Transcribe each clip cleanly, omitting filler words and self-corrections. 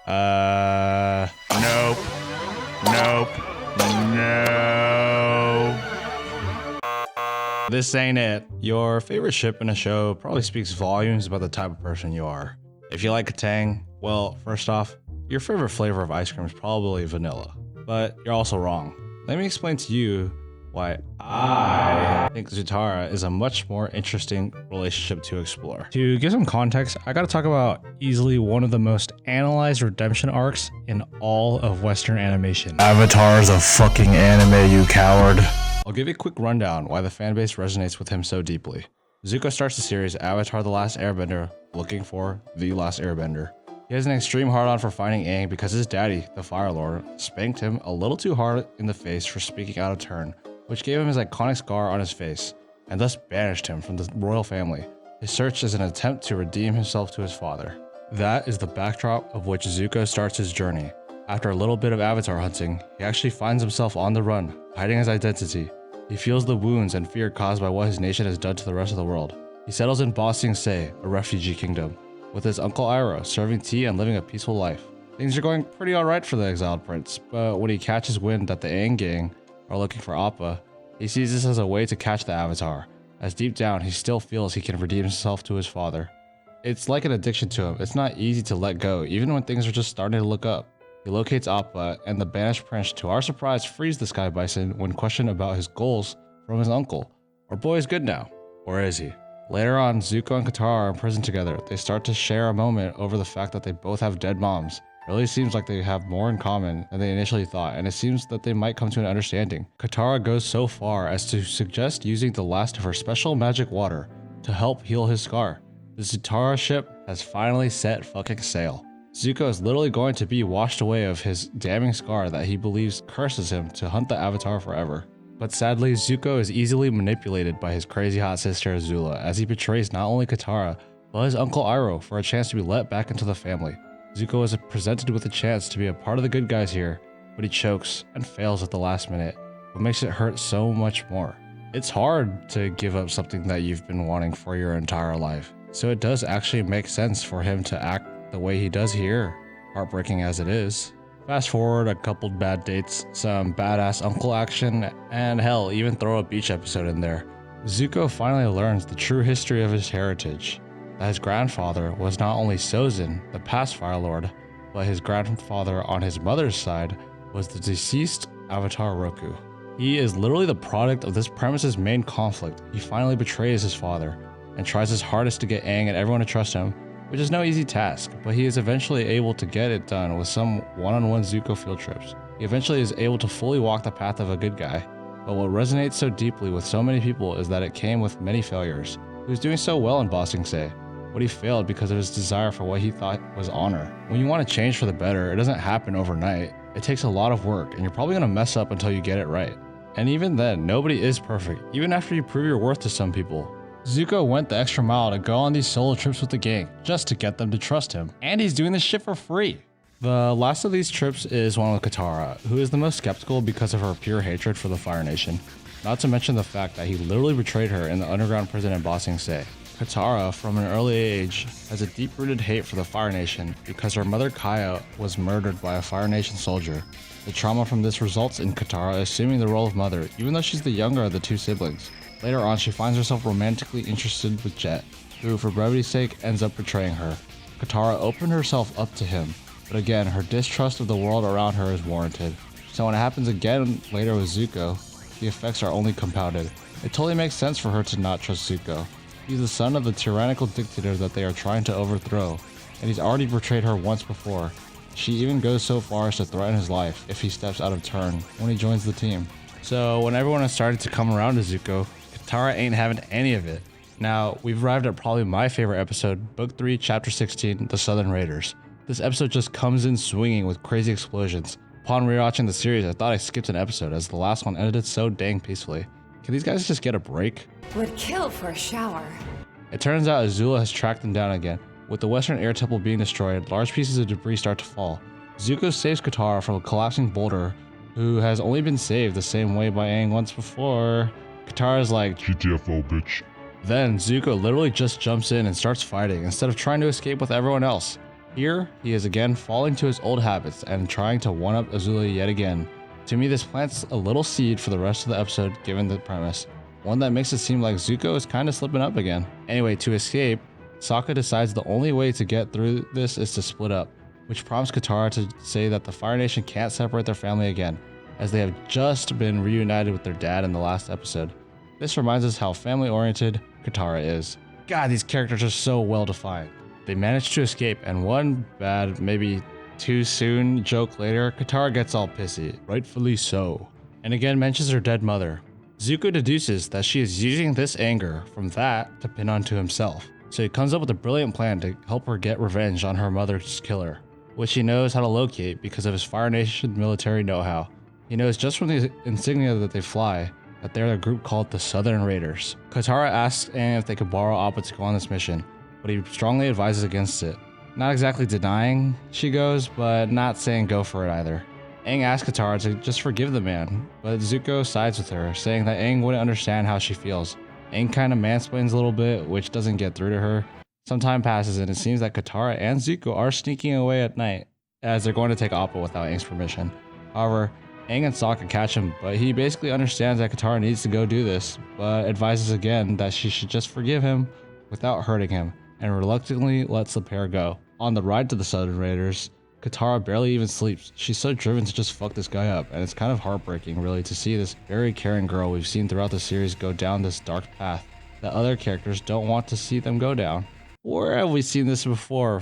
Nope. Nope. No. This ain't it. Your favorite ship in a show probably speaks volumes about the type of person you are. If you like Katang, well, first off, your favorite flavor of ice cream is probably vanilla. But you're also wrong. Let me explain to you why I think Zutara is a much more interesting relationship to explore. To give some context, I gotta talk about easily one of the most analyzed redemption arcs in all of Western animation. Avatar is a fucking anime, you coward. I'll give you a quick rundown why the fanbase resonates with him so deeply. Zuko starts the series Avatar The Last Airbender looking for the Last Airbender. He has an extreme hard-on for finding Aang because his daddy, the Fire Lord, spanked him a little too hard in the face for speaking out of turn, which gave him his iconic scar on his face, and thus banished him from the royal family. His search is an attempt to redeem himself to his father. That is the backdrop of which Zuko starts his journey. After a little bit of Avatar hunting, he actually finds himself on the run, hiding his identity. He feels the wounds and fear caused by what his nation has done to the rest of the world. He settles in Ba Sing Se, a refugee kingdom, with his uncle Iroh, serving tea and living a peaceful life. Things are going pretty alright for the exiled prince, but when he catches wind that the Aang gang are looking for Appa, he sees this as a way to catch the Avatar, as deep down he still feels he can redeem himself to his father. It's like an addiction to him. It's not easy to let go, even when things are just starting to look up. He locates Appa, and the banished prince, to our surprise, frees the Sky Bison when questioned about his goals from his uncle. Our boy is good now. Or is he? Later on, Zuko and Katara are in prison together. They start to share a moment over the fact that they both have dead moms. It really seems like they have more in common than they initially thought, and it seems that they might come to an understanding. Katara goes so far as to suggest using the last of her special magic water to help heal his scar. The Zutara ship has finally set fucking sail. Zuko is literally going to be washed away of his damning scar that he believes curses him to hunt the Avatar forever. But sadly, Zuko is easily manipulated by his crazy hot sister Azula as he betrays not only Katara, but his uncle Iroh for a chance to be let back into the family. Zuko is presented with a chance to be a part of the good guys here, but he chokes and fails at the last minute, what makes it hurt so much more. It's hard to give up something that you've been wanting for your entire life, so it does actually make sense for him to act the way he does here, heartbreaking as it is. Fast forward a couple bad dates, some badass uncle action, and hell, even throw a beach episode in there. Zuko finally learns the true history of his heritage, that his grandfather was not only Sozin, the past Fire Lord, but his grandfather on his mother's side was the deceased Avatar Roku. He is literally the product of this premise's main conflict. He finally betrays his father, and tries his hardest to get Aang and everyone to trust him, which is no easy task, but he is eventually able to get it done with some one-on-one Zuko field trips. He eventually is able to fully walk the path of a good guy, but what resonates so deeply with so many people is that it came with many failures. He was doing so well in Ba Sing Se, but he failed because of his desire for what he thought was honor. When you want to change for the better, it doesn't happen overnight. It takes a lot of work, and you're probably going to mess up until you get it right. And even then, nobody is perfect, even after you prove your worth to some people. Zuko went the extra mile to go on these solo trips with the gang, just to get them to trust him. And he's doing this shit for free. The last of these trips is one with Katara, who is the most skeptical because of her pure hatred for the Fire Nation. Not to mention the fact that he literally betrayed her in the underground prison in Ba Sing Se. Katara, from an early age, has a deep-rooted hate for the Fire Nation because her mother Kaya was murdered by a Fire Nation soldier. The trauma from this results in Katara assuming the role of mother, even though she's the younger of the two siblings. Later on, she finds herself romantically interested with Jet, who, for brevity's sake, ends up betraying her. Katara opened herself up to him, but again, her distrust of the world around her is warranted. So when it happens again later with Zuko, the effects are only compounded. It totally makes sense for her to not trust Zuko. He's the son of the tyrannical dictator that they are trying to overthrow, and he's already betrayed her once before. She even goes so far as to threaten his life if he steps out of turn when he joins the team. So when everyone has started to come around to Zuko, Katara ain't having any of it. Now, we've arrived at probably my favorite episode, Book 3, Chapter 16, The Southern Raiders. This episode just comes in swinging with crazy explosions. Upon rewatching the series, I thought I skipped an episode as the last one ended so dang peacefully. Can these guys just get a break? Would kill for a shower. It turns out Azula has tracked them down again. With the Western Air Temple being destroyed, large pieces of debris start to fall. Zuko saves Katara from a collapsing boulder, who has only been saved the same way by Aang once before. Katara's like, GTFO, bitch. Then Zuko literally just jumps in and starts fighting instead of trying to escape with everyone else. Here, he is again falling to his old habits and trying to one-up Azula yet again. To me, this plants a little seed for the rest of the episode given the premise, one that makes it seem like Zuko is kind of slipping up again. Anyway, to escape, Sokka decides the only way to get through this is to split up, which prompts Katara to say that the Fire Nation can't separate their family again, as they have just been reunited with their dad in the last episode. This reminds us how family-oriented Katara is. God, these characters are so well defined. They manage to escape, and one bad, maybe too soon joke later, Katara gets all pissy, rightfully so, and again mentions her dead mother. Zuko deduces that she is using this anger from that to pin onto himself, so he comes up with a brilliant plan to help her get revenge on her mother's killer, which he knows how to locate because of his Fire Nation military know-how. He knows just from the insignia that they fly that they're a group called the Southern Raiders. Katara asks Aang if they could borrow Appa to go on this mission, but he strongly advises against it. Not exactly denying she goes, but not saying go for it either. Aang asks Katara to just forgive the man, but Zuko sides with her, saying that Aang wouldn't understand how she feels. Aang kind of mansplains a little bit, which doesn't get through to her. Some time passes and it seems that Katara and Zuko are sneaking away at night, as they're going to take Appa without Aang's permission. However, Aang and Sokka catch him, but he basically understands that Katara needs to go do this, but advises again that she should just forgive him without hurting him, and reluctantly lets the pair go. On the ride to the Southern Raiders, Katara barely even sleeps. She's so driven to just fuck this guy up, and it's kind of heartbreaking really to see this very caring girl we've seen throughout the series go down this dark path that other characters don't want to see them go down. Where have we seen this before?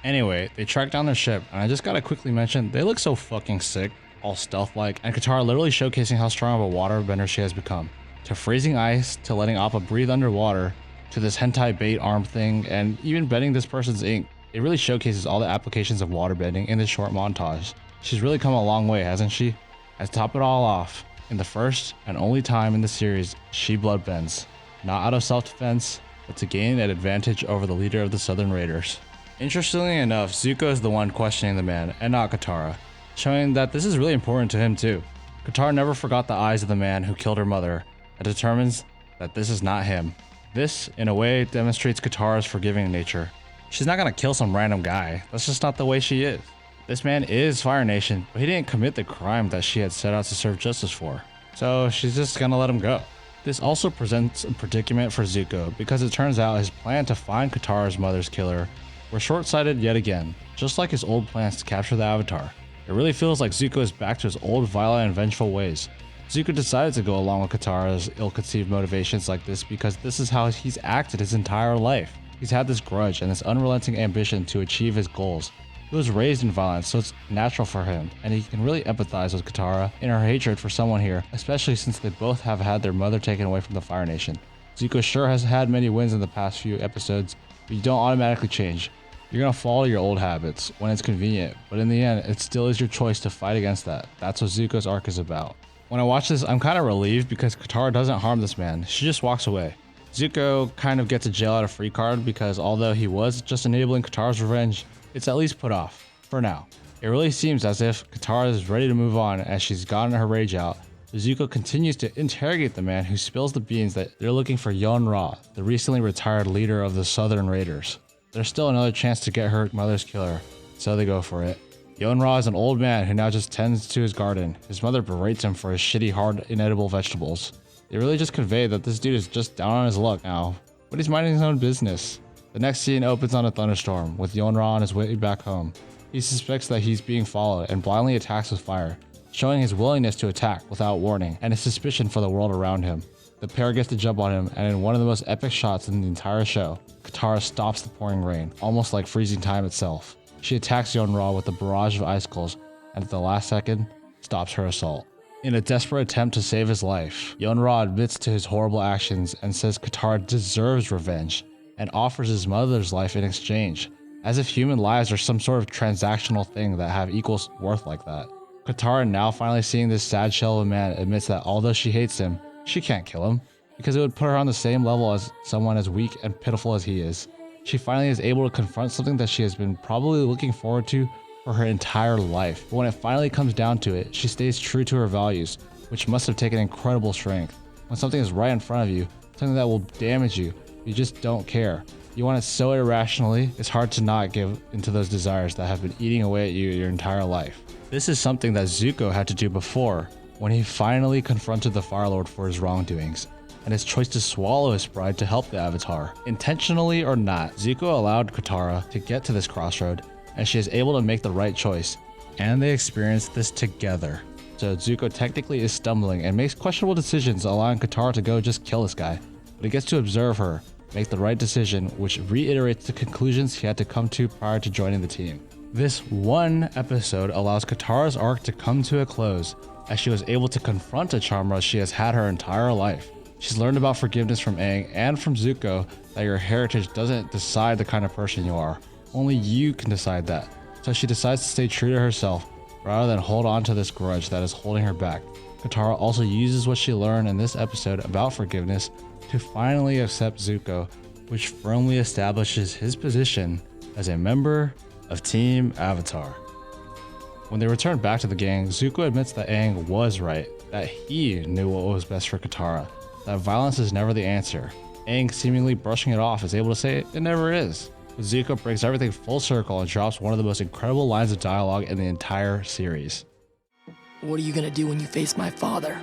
Anyway, they track down their ship, and I just gotta quickly mention, they look so fucking sick, all stealth-like, and Katara literally showcasing how strong of a waterbender she has become. To freezing ice, to letting Appa breathe underwater, to this hentai bait arm thing, and even bending this person's ink. It really showcases all the applications of waterbending in this short montage. She's really come a long way, hasn't she? And to top it all off, in the first and only time in the series, she bloodbends. Not out of self-defense, but to gain an advantage over the leader of the Southern Raiders. Interestingly enough, Zuko is the one questioning the man, and not Katara, showing that this is really important to him too. Katara never forgot the eyes of the man who killed her mother, and determines that this is not him. This, in a way, demonstrates Katara's forgiving nature. She's not gonna kill some random guy, that's just not the way she is. This man is Fire Nation, but he didn't commit the crime that she had set out to serve justice for, so she's just gonna let him go. This also presents a predicament for Zuko, because it turns out his plan to find Katara's mother's killer were short-sighted yet again, just like his old plans to capture the Avatar. It really feels like Zuko is back to his old violent and vengeful ways. Zuko decided to go along with Katara's ill-conceived motivations like this because this is how he's acted his entire life. He's had this grudge and this unrelenting ambition to achieve his goals. He was raised in violence, so it's natural for him, and he can really empathize with Katara in her hatred for someone here, especially since they both have had their mother taken away from the Fire Nation. Zuko sure has had many wins in the past few episodes, but you don't automatically change. You're gonna follow your old habits when it's convenient, but in the end, it still is your choice to fight against that. That's what Zuko's arc is about. When I watch this, I'm kind of relieved because Katara doesn't harm this man, she just walks away. Zuko kind of gets a jail out of free card because although he was just enabling Katara's revenge, it's at least put off, for now. It really seems as if Katara is ready to move on as she's gotten her rage out. Zuko continues to interrogate the man who spills the beans that they're looking for Yeon-Ra, the recently retired leader of the Southern Raiders. There's still another chance to get her mother's killer, so they go for it. Yeon-Ra is an old man who now just tends to his garden. His mother berates him for his shitty, hard, inedible vegetables. They really just convey that this dude is just down on his luck now, but he's minding his own business. The next scene opens on a thunderstorm, with Yeon-Ra on his way back home. He suspects that he's being followed and blindly attacks with fire, showing his willingness to attack without warning and his suspicion for the world around him. The pair gets to jump on him, and in one of the most epic shots in the entire show, Katara stops the pouring rain, almost like freezing time itself. She attacks Yeon-Ra with a barrage of icicles, and at the last second, stops her assault. In a desperate attempt to save his life, Yeon-Ra admits to his horrible actions and says Katara deserves revenge, and offers his mother's life in exchange, as if human lives are some sort of transactional thing that have equal worth like that. Katara, now finally seeing this sad shell of a man, admits that although she hates him, she can't kill him, because it would put her on the same level as someone as weak and pitiful as he is. She finally is able to confront something that she has been probably looking forward to for her entire life. But when it finally comes down to it, she stays true to her values, which must have taken incredible strength. When something is right in front of you, something that will damage you, you just don't care. You want it so irrationally, it's hard to not give into those desires that have been eating away at you your entire life. This is something that Zuko had to do before, when he finally confronted the Fire Lord for his wrongdoings, and his choice to swallow his pride to help the Avatar. Intentionally or not, Zuko allowed Katara to get to this crossroad, and she is able to make the right choice, and they experience this together. So Zuko technically is stumbling and makes questionable decisions, allowing Katara to go just kill this guy, but he gets to observe her make the right decision, which reiterates the conclusions he had to come to prior to joining the team. This one episode allows Katara's arc to come to a close, as she was able to confront a Chamra she has had her entire life. She's learned about forgiveness from Aang and from Zuko, that your heritage doesn't decide the kind of person you are. Only you can decide that. So she decides to stay true to herself, rather than hold on to this grudge that is holding her back. Katara also uses what she learned in this episode about forgiveness to finally accept Zuko, which firmly establishes his position as a member of Team Avatar. When they return back to the gang, Zuko admits that Aang was right, that he knew what was best for Katara, that violence is never the answer. Aang, seemingly brushing it off, is able to say it never is. But Zuko brings everything full circle and drops one of the most incredible lines of dialogue in the entire series. What are you gonna do when you face my father?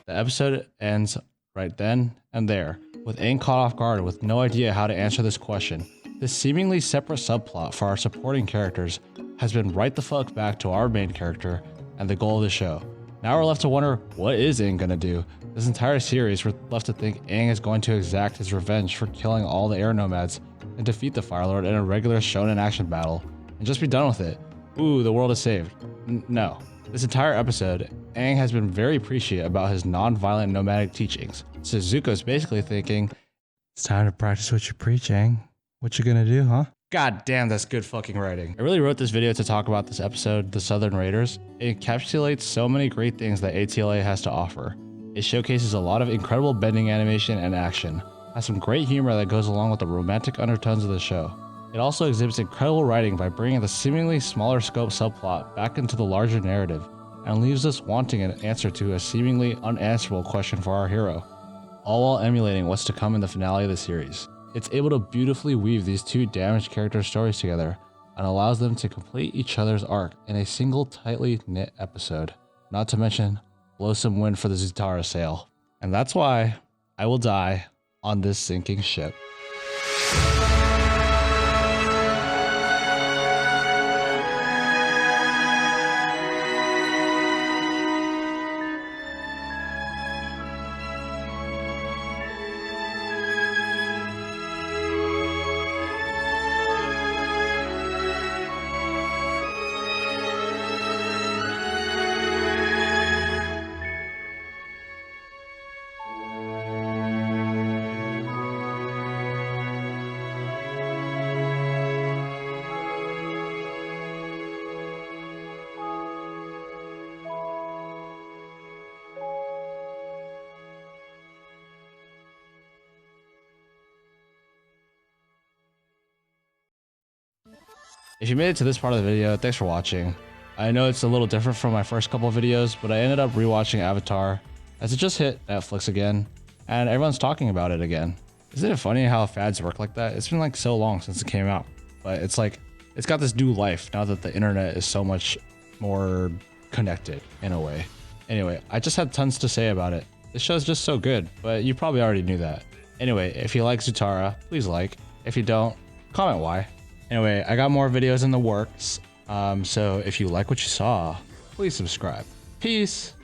The episode ends right then and there, with Aang caught off guard with no idea how to answer this question. This seemingly separate subplot for our supporting characters has been right the fuck back to our main character and the goal of the show. Now we're left to wonder, what is Aang gonna do? This entire series, we're left to think Aang is going to exact his revenge for killing all the air nomads and defeat the Fire Lord in a regular shonen action battle and just be done with it. Ooh, the world is saved. No. This entire episode, Aang has been very appreciative about his non-violent nomadic teachings. So Zuko's basically thinking, it's time to practice what you preach, Aang. What you gonna do, huh? God damn, that's good fucking writing. I really wrote this video to talk about this episode, The Southern Raiders. It encapsulates so many great things that ATLA has to offer. It showcases a lot of incredible bending animation and action, has some great humor that goes along with the romantic undertones of the show. It also exhibits incredible writing by bringing the seemingly smaller scope subplot back into the larger narrative, and leaves us wanting an answer to a seemingly unanswerable question for our hero, all while emulating what's to come in the finale of the series. It's able to beautifully weave these two damaged character stories together, and allows them to complete each other's arc in a single tightly knit episode. Not to mention, blow some wind for the Zutara sail. And that's why I will die on this sinking ship. If you made it to this part of the video, thanks for watching. I know it's a little different from my first couple of videos, but I ended up rewatching Avatar as it just hit Netflix again, and everyone's talking about it again. Isn't it funny how fads work like that? It's been like so long since it came out, but it's like, it's got this new life now that the internet is so much more connected in a way. Anyway, I just had tons to say about it. This show's just so good, but you probably already knew that. Anyway, if you like Zutara, please like. If you don't, comment why. Anyway, I got more videos in the works, so if you like what you saw, please subscribe. Peace!